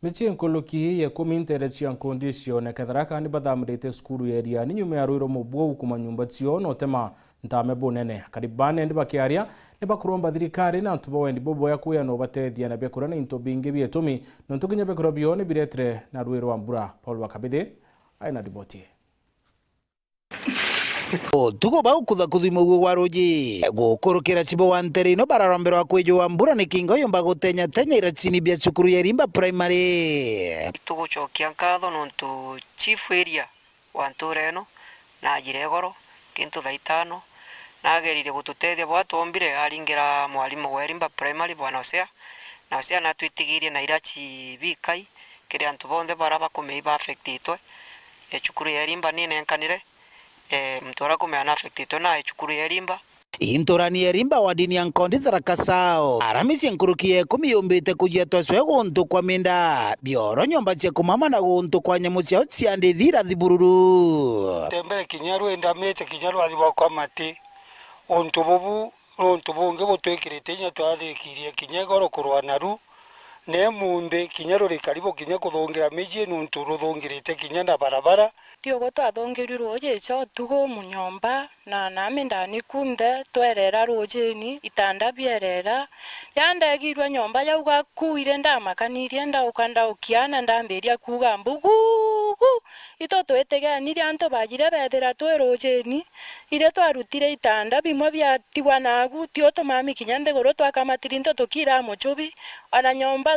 Michi nkuluki ya kumintere chia kondisio na kadharaka ni badhamrete skuru ya ria ni nyume ya ruiro mubwo kuma nyumba tio no tema ntame bonene karibane ndi bakiaria ni bakuromba thirikari na ntubo wendi bobo ya kuya no batethia na bekura na into bingi bietumi no ntuginya bekura bione biretre na ruiro wa mbura Paul Wakabithe aina riboti tugo bau kuthimo gwa roji gukurukira cibo wa nteri no bararambero akwejo wa mbura ni kingo yomba gutenya tenya irachini bia cukuru ya Rimba primary tugo chokia nkatho nontu chief area wa ntureno na jiregoro kintu thaitano nagerire gututethia bwa tombire aringira mwalimu wa Rimba primary bwana Osea na Osea na twitigirie na irachi bikai kiri antu bonde baraba kumeiba affectitwe cukuru ya Rimba ni nenkanire mtora kumeana affectitwe na cukuru ya Rimba intorani ya Rimba wa dini ya Nkondi Tharaka South aramisi nkurukie kumiyombete kujia twaswe guntu kwa minda bioro nyomba cia kumama na guntu kwa nyamu ciao ciande thira thibururu tembere kinyaru enda mete kinyaru athiba kwa mati ontu bunge butwikirite nya twathikirie kinyegoro kurwa naru ne munde kinyaru rikaribo kinya kuthongira miji nuntu ruthongirite kinya na barabara tio gotwathongiru roje cho tugo munyomba na nami ndani kunde twerera rojeni itanda bierera yandegirwa nyomba yauga kuire ndamakanirie ndaukanda ukiana ndamberia kuga mbugugu ito tweteganirie anto bagire bethera twerojeni ire twarutire itanda bimwe byatigwa nagu tio tumami kinyande goro twakamatirinto tukira muchubi ana nyomba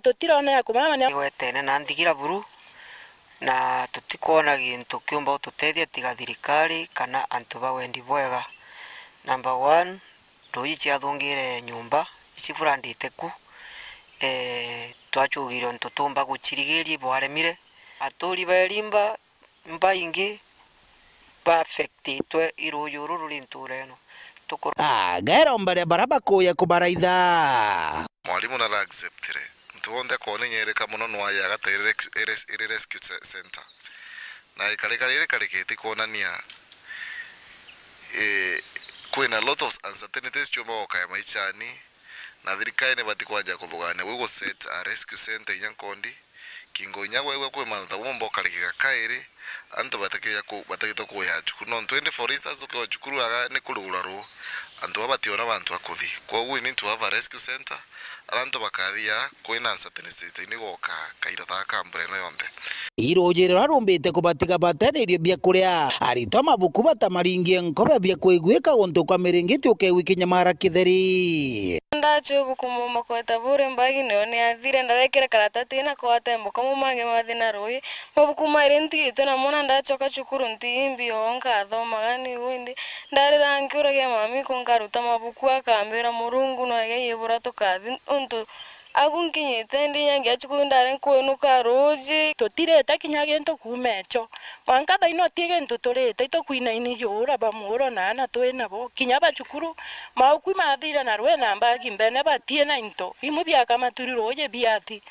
tutirona ya kumama ni wetene na ndigira buru na tutikona gintu kiumba tutethia tiga thirikari kana antu bawendi bwega. Number 1 roji cia thungire nyumba ici burandite ku twachugire ntutumba guchirigirie bwaremire aturi ba Rimba mbaingi ba affectitwe iruyuru rulintureno gaero mbare baraba kuya kubaraitha mwalimu na acceptire tuonde kone nyereka muno nwaye agatere rescue center na ikariketi kuonania kwina lot of uncertainties chomba okaya maichani na thirikari ne batikwanja kuthugania we go set a rescue center Nkondi kingo nyagwe kwe manta umombo karikika kairi anto batakito kuya chukuru no 24 hours ko chukuru aga ne kulugularu anto bationa bantu akuthi kwa we need to have a rescue center aranto bakathia kwina uncertainties ni goka kaira thaka mbreno yonde irojero arumbite kubatiga batererio bia kuria arito mabuku batamaringie nkobe bia kwigwika guntu kwa miringiti ukewikinya mara kitheri ndacho bukumu makweta bure mbagi none athire ndarekera karatati na kwatembo kama mange mathina roi mabuku mairenti itona mona ndachoka cukuru ntimbi onka thoma gani windi ndarira nguragia mami konkaruta mabuku akambira murungu no ageyebura tukathi untu agunkinyite ndinyangia chukundare kwenuka roji totirete kinyagento kumecho wankatha ino tigento torete to kuinaini yura bamuro nana twena bo kinyaba chukuru maukwi mathira na rwe namba gimbene batie na into imu bya kama turi roje biati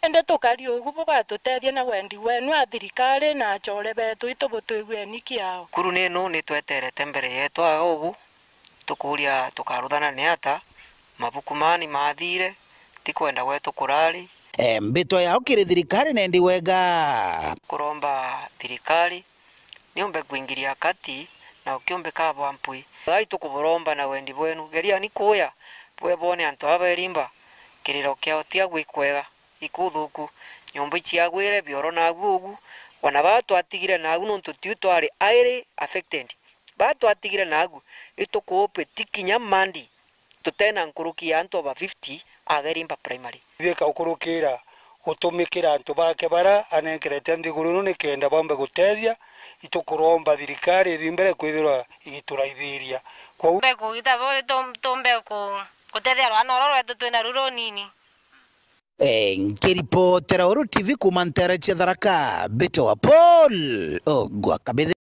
ende tokari ogu batutethia na wendi wenu a thirikari na chore betu itobotwigwe nikiao kuru neno ni tweterete mbere yetu agogu tukuria tukaruthana ni ata mabuku mani mathire tikwenda wetu kurari mbito yao kiri thirikari nendi wega kuromba thirikari niombe kuingiria kati na ukiombe kabo mpui thai tukuboromba na wendi bwenu geria ni kuya bwe bone antu aba Rimba kiriro kiao tia gwikwega ikuthuku nyomba ici agwire bioro na gugu wana batu atigire na agu nontu tiu twari aire affected batu atigire na agu itukuope tikinya mandi tutena nkuruki antu aba 50 aga Rimba primary thika ukurukira utumikira antu bake bara anenkerete ndiguru ni kenda bombe gutethia itukuromba thirikari thimbere kwithirwa igituraithiria kwa mbegu gitabore tombe kutethia rwana rorwetu twina ruro nini nkiripotera Uru TV kumantera Tharaka Beto wa Paul Wakabithe.